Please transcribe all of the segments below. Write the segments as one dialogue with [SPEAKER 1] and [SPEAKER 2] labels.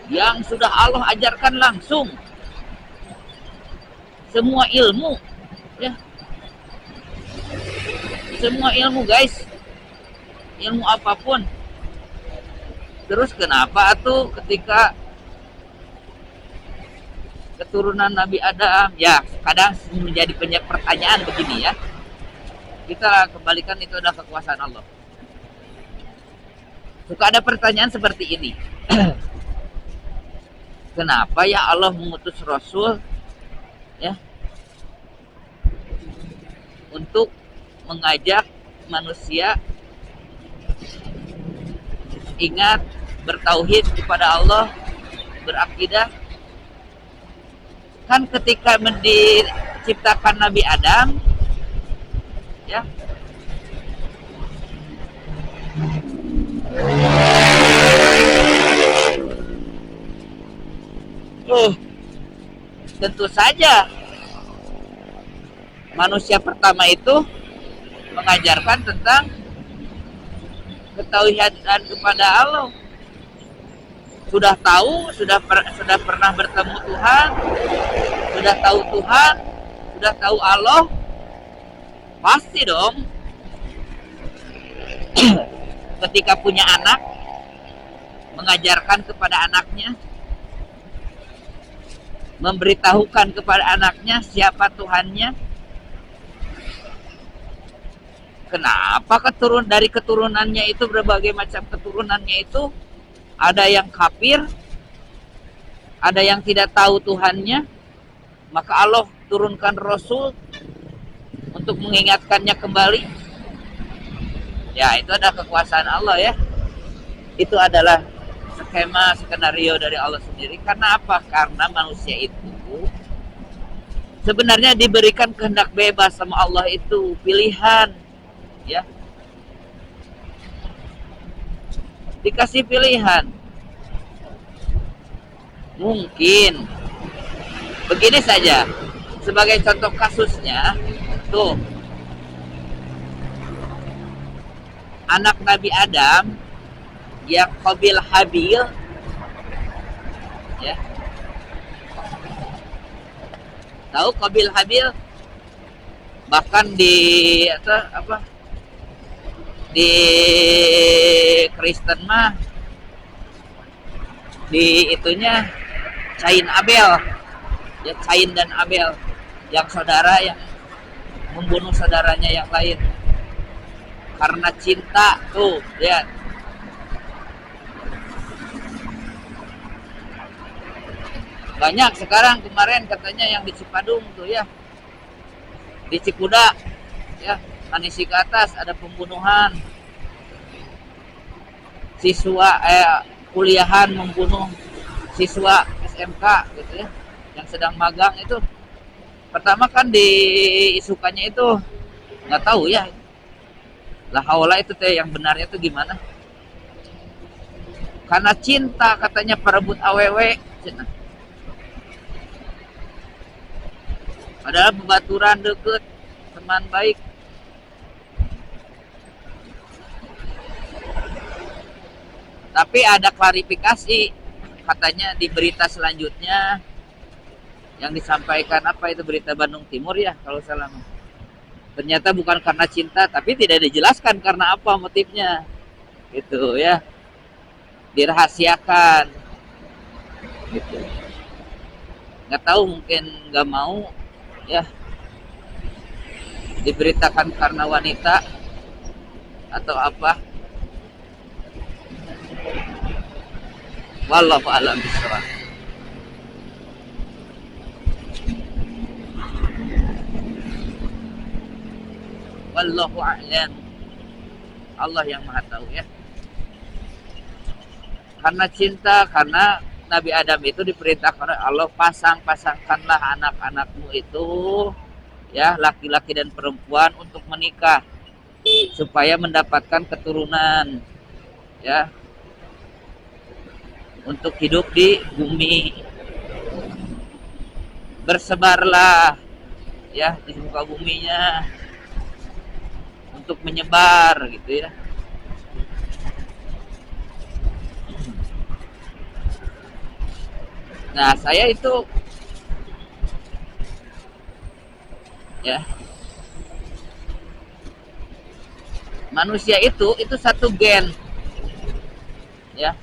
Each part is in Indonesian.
[SPEAKER 1] yang sudah Allah ajarkan langsung semua ilmu, ya, semua ilmu guys, ilmu apapun. Terus kenapa tuh ketika keturunan Nabi Adam, ya kadang menjadi banyak pertanyaan begini ya, kita kembalikan itu adalah kekuasaan Allah. Suka ada pertanyaan seperti ini. Kenapa ya Allah mengutus Rasul, ya, untuk mengajak manusia ingat bertauhid kepada Allah, berakidah. Kan ketika diciptakan Nabi Adam, ya, tentu saja manusia pertama itu mengajarkan tentang ketauhidan kepada Allah. Sudah tahu, sudah pernah bertemu Tuhan, sudah tahu Tuhan, sudah tahu Allah, pasti dong ketika punya anak mengajarkan kepada anaknya, memberitahukan kepada anaknya siapa Tuhannya. Kenapa dari keturunannya itu, berbagai macam keturunannya itu, ada yang kafir, ada yang tidak tahu Tuhannya, maka Allah turunkan Rasul untuk mengingatkannya kembali. Ya, itu adalah kekuasaan Allah ya. Itu adalah skenario dari Allah sendiri. Karena apa? Karena manusia itu sebenarnya diberikan kehendak bebas sama Allah, itu pilihan, ya, dikasih pilihan. Mungkin begini saja, sebagai contoh kasusnya, tuh anak Nabi Adam yang Qabil Habil, ya, tahu Qabil Habil? Bahkan di di Kristen mah di itunya Cain Abel, ya, Cain dan Abel, yang saudara yang membunuh saudaranya yang lain karena cinta. Tuh lihat, banyak sekarang. Kemarin katanya yang di Cipadung tuh, ya, di Cikuda, ya, Manisi ke atas ada pembunuhan siswa kuliahan, membunuh siswa SMK gitu ya, yang sedang magang itu. Pertama kan diisukannya itu nggak tahu ya, lah haula itu teh yang benarnya itu gimana, karena cinta katanya perebut awewe, padahal bebaturan deket, teman baik. Tapi ada klarifikasi katanya di berita selanjutnya yang disampaikan, apa itu, berita Bandung Timur ya kalau salah. Ternyata bukan karena cinta, tapi tidak dijelaskan karena apa motifnya, gitu ya, dirahasiakan, gitu. Nggak tahu, mungkin nggak mau ya diberitakan karena wanita atau apa. Wallahu a'lam bishawab. Wallahu a'lam. Allah yang Maha tahu ya. Karena cinta, karena Nabi Adam itu diperintahkan oleh Allah, pasangkanlah anak-anakmu itu, ya, laki-laki dan perempuan, untuk menikah supaya mendapatkan keturunan, ya, untuk hidup di bumi. Bersebarlah, ya, di muka buminya untuk menyebar, gitu ya. Nah, saya itu ya, manusia itu satu gen ya.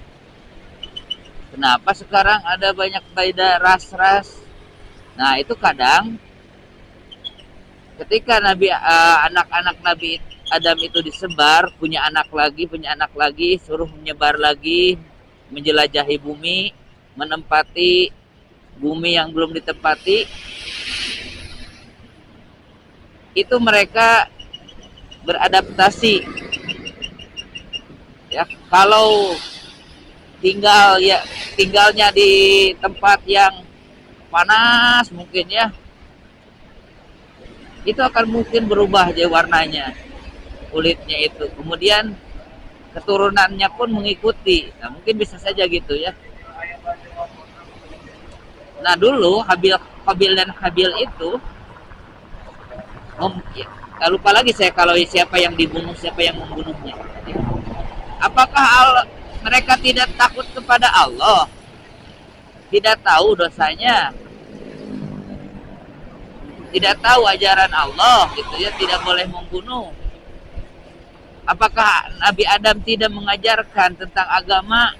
[SPEAKER 1] Kenapa sekarang ada banyak beda ras-ras? Nah, itu kadang ketika anak-anak Nabi Adam itu disebar, punya anak lagi, suruh menyebar lagi, menjelajahi bumi, menempati bumi yang belum ditempati, itu mereka beradaptasi. Ya, kalau tinggalnya di tempat yang panas mungkin ya, itu akan mungkin berubah aja warnanya, kulitnya itu. Kemudian keturunannya pun mengikuti. Nah, mungkin bisa saja gitu ya. Nah, dulu Habil dan Habil itu ya, lupa lagi saya kalau siapa yang dibunuh, siapa yang membunuhnya. Apakah mereka tidak takut kepada Allah? Tidak tahu dosanya, tidak tahu ajaran Allah gitu ya, tidak boleh membunuh. Apakah Nabi Adam tidak mengajarkan tentang agama,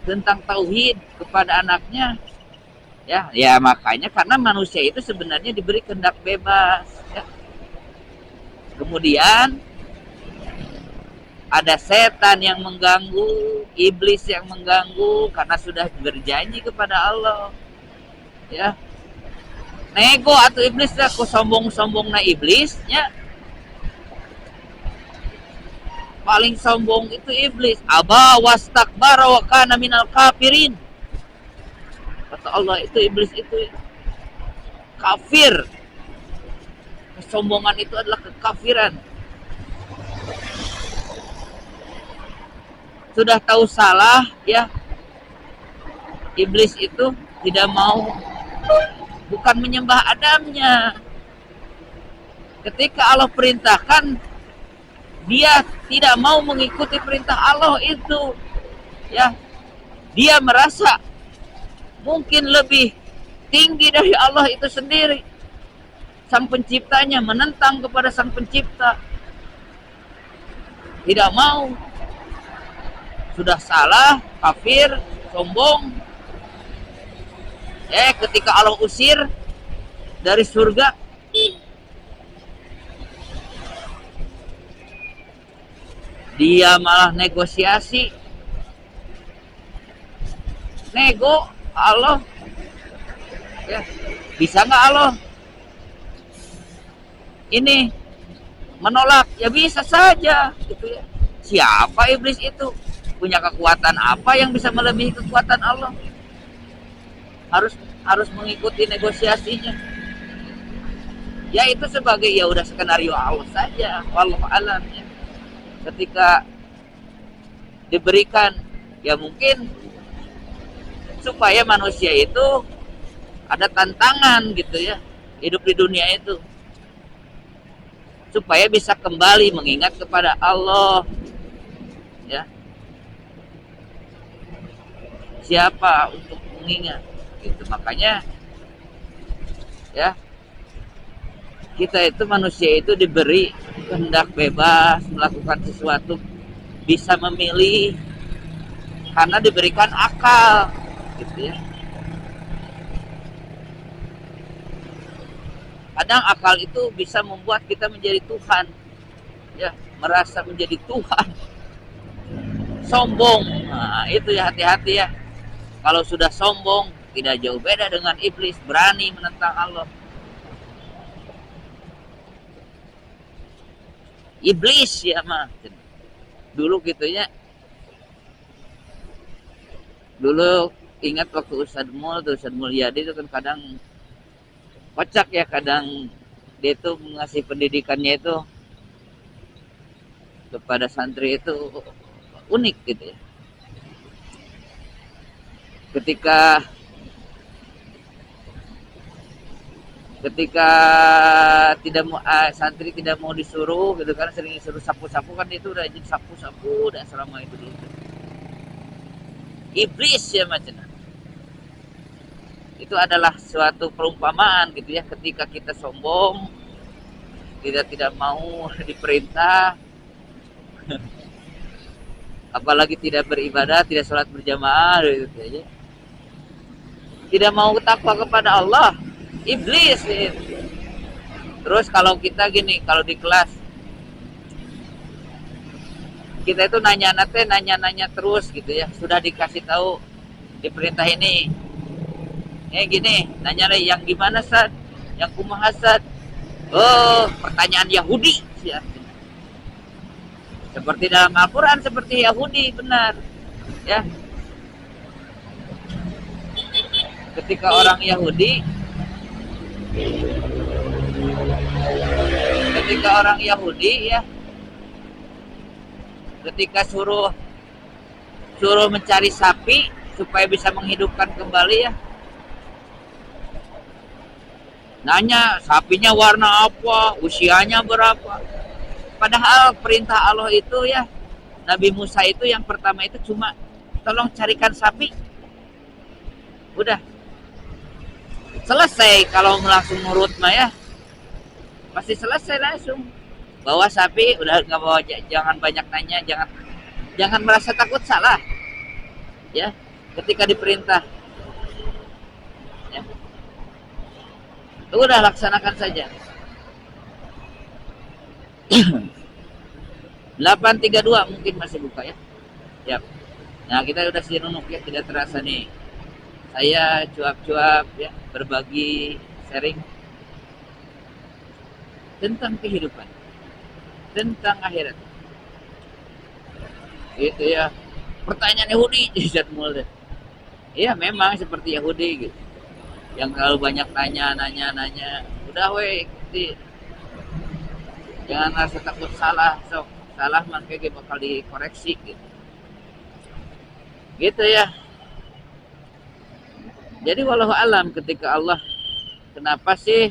[SPEAKER 1] tentang tauhid kepada anaknya? Ya makanya karena manusia itu sebenarnya diberi kehendak bebas ya. Kemudian ada setan yang mengganggu, iblis yang mengganggu karena sudah berjanji kepada Allah ya. Nego atau iblis lah, ku sombong na iblis ya. Paling sombong itu iblis. Aba wastakbara wa kana minal kafirin. Kata Allah, itu iblis itu kafir. Kesombongan itu adalah kekafiran. Sudah tahu salah ya, iblis itu tidak mau, bukan menyembah Adamnya. Ketika Allah perintahkan, dia tidak mau mengikuti perintah Allah itu ya. Dia merasa mungkin lebih tinggi dari Allah itu sendiri, sang penciptanya, menentang kepada sang pencipta. Tidak mau, sudah salah, kafir, sombong. Ketika Allah usir dari surga, dia malah negosiasi. Nego Allah ya, bisa nggak Allah ini menolak? Ya bisa saja gitu ya. Siapa iblis itu? Punya kekuatan apa yang bisa melebihi kekuatan Allah? Harus mengikuti negosiasinya. Ya itu sebagai ya udah skenario Allah saja, wallahu alam ya. Ketika diberikan ya mungkin supaya manusia itu ada tantangan gitu ya, hidup di dunia itu, supaya bisa kembali mengingat kepada Allah ya. Siapa untuk mengingat gitu. Makanya ya, kita itu manusia itu diberi kehendak bebas melakukan sesuatu, bisa memilih karena diberikan akal gitu ya. Kadang akal itu bisa membuat kita menjadi Tuhan ya, merasa menjadi Tuhan, sombong. Nah, itu ya, hati-hati ya. Kalau sudah sombong, tidak jauh beda dengan iblis, berani menentang Allah. Iblis ya mah dulu gitunya. Dulu ingat waktu Ustadz Mulyadi itu kan kadang kocak ya, kadang dia itu mengasih pendidikannya itu kepada santri itu unik gitu ya. Ketika tidak mau santri tidak mau disuruh gitu kan, sering disuruh sapu-sapu kan, itu udah jadi sapu-sapu udah selama itu dulu. Iblis ya macam. itu adalah suatu perumpamaan gitu ya, ketika kita sombong, kita tidak mau diperintah, apalagi tidak beribadah, tidak sholat berjamaah gitu aja, tidak mau takwa kepada Allah, iblis gitu. Terus kalau kita gini, kalau di kelas kita itu nanya-nanya terus gitu ya, sudah dikasih tahu diperintah ini, gini, nanya lagi yang gimana Sad, yang kumaha Sad, oh pertanyaan Yahudi ya. Seperti dalam Al-Quran, seperti Yahudi, benar ya. Ketika orang Yahudi ya, ketika suruh mencari sapi supaya bisa menghidupkan kembali ya, nanya sapinya warna apa, usianya berapa. Padahal perintah Allah itu ya, Nabi Musa itu yang pertama itu cuma tolong carikan sapi, udah selesai. Kalau langsung nurut mah ya pasti selesai langsung. Bawa sapi, udah nggak bawa, jangan banyak nanya, jangan merasa takut salah ya ketika diperintah ya. Udah laksanakan saja. 832 mungkin masih buka ya. Ya. Nah, kita udah sinunuk ya, tidak terasa nih. Saya cuap-cuap ya, berbagi, sharing tentang kehidupan, tentang akhirat. Gitu ya. Pertanyaan Yahudi jadi mulai. Iya, memang seperti Yahudi gitu. Yang terlalu banyak nanya. Udah weh, jangan rasa takut salah, sok salah makanya bakal dikoreksi gitu. Gitu ya. Jadi walau alam, ketika Allah, kenapa sih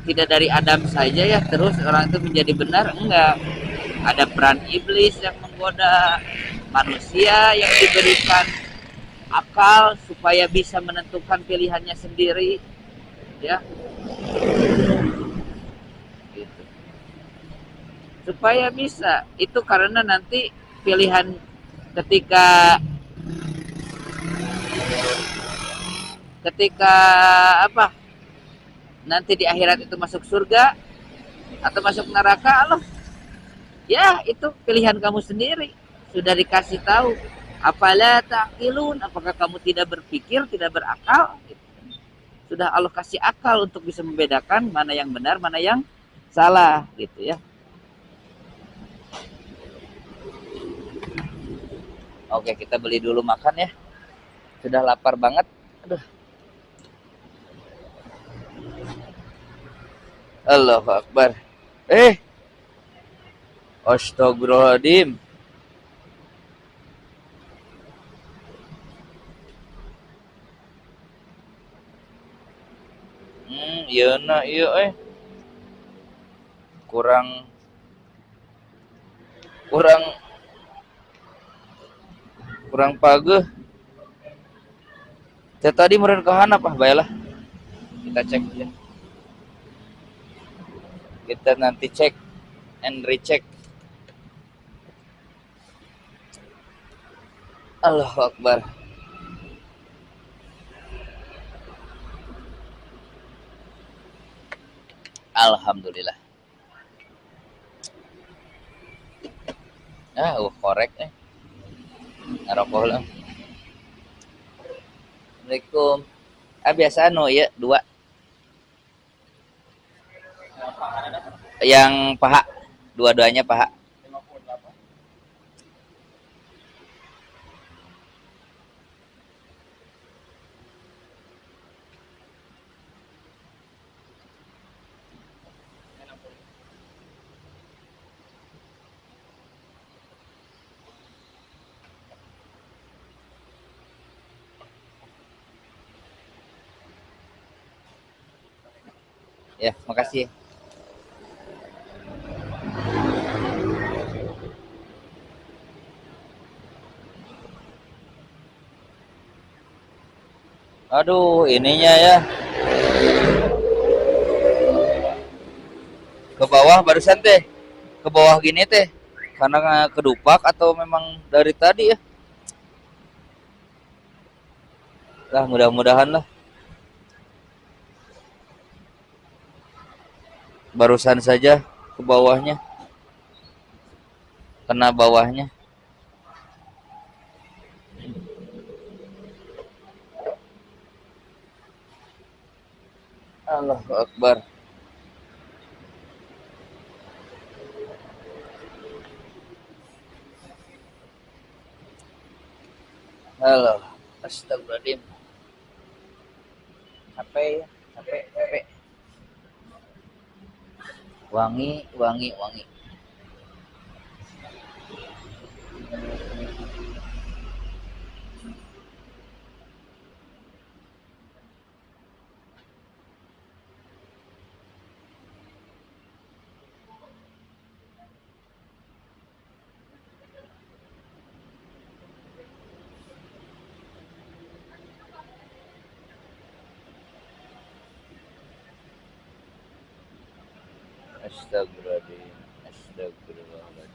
[SPEAKER 1] tidak dari Adam saja ya terus orang itu menjadi benar? Enggak. Ada peran iblis yang menggoda manusia, yang diberikan akal supaya bisa menentukan pilihannya sendiri ya, gitu. Supaya bisa itu, karena nanti pilihan ketika apa, nanti di akhirat itu masuk surga atau masuk neraka, Allah ya itu pilihan kamu sendiri, sudah dikasih tahu. Apala ta'qilun, apakah kamu tidak berpikir, tidak berakal gitu. Sudah Allah kasih akal untuk bisa membedakan mana yang benar, mana yang salah gitu ya. Oke, kita beli dulu makan ya, sudah lapar banget. Aduh, Allahu Akbar. Astagfirullahaladzim. Iya na, iya kurang pageh. Tadi meureun kahana apa baelah. Kita cek ya. Kita nanti cek and recheck. Allahu Akbar. Alhamdulillah. Korek ngarokok lah. Assalamualaikum. Biasa ya 2. Yang paha, dua-duanya paha. Ya, makasih. Aduh, ininya ya ke bawah barusan teh. Ke bawah gini teh. Karena kedupak atau memang dari tadi ya? Lah mudah-mudahan lah. Barusan saja ke bawahnya, kena bawahnya. Allahu Akbar. Halo. Astagfirullahaladzim. Capek ya, capek, capek. Wangi, wangi, wangi. Astagfirullahaladzim. Astagfirullahaladzim.